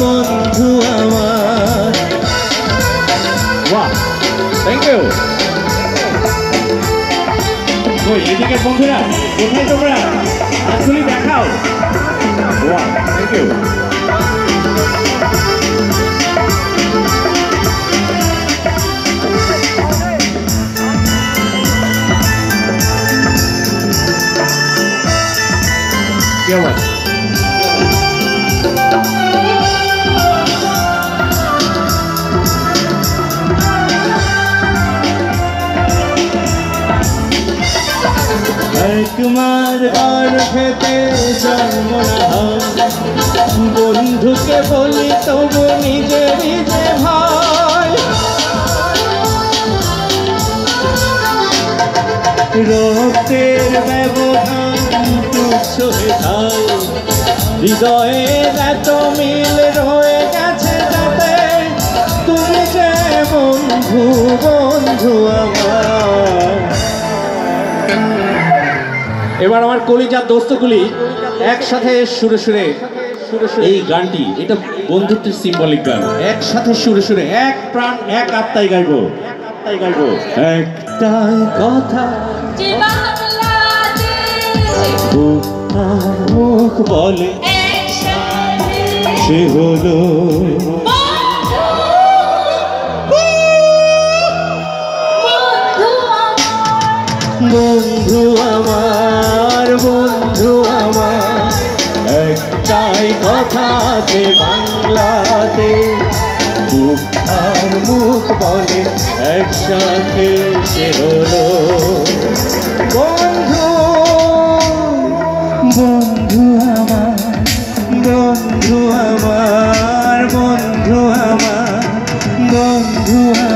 বন্ধু আমার। বাহ, থ্যাংক ইউ। ওই এদিকে বন্ধুরা, কোথায় তোমরা? আসলে দেখাও। বাহ, থ্যাংক ইউ। কেমন? একমার আর খেতে জন্ম না বন্ধুকে বলি তবু নিজেরই যে ভাই। রক্তের ব্যবধান তুচ্ছ হেথায় হৃদয়ের এত মিল রয়ে গেছে যাতে তুমি যে বন্ধু বন্ধু আমার। এবার আমার কলিজার দোস্তগুলি একসাথে সুরে সুরে এই গানটি, এটা বন্ধুত্বের সিম্বলিক গান, একসাথে সুরে সুরে এক প্রাণ এক আত্মায় গাইবো। একটাই কথা মুখ বলে সে হলো বন্ধু আমার, বন্ধু আমার। একটাই কথা আছে বাংলাতে, মুখ আর মুখ বলে একসাথে সে হলো বন্ধু, বন্ধু আমার, বন্ধু আমার, বন্ধু আমার, বন্ধু আমার।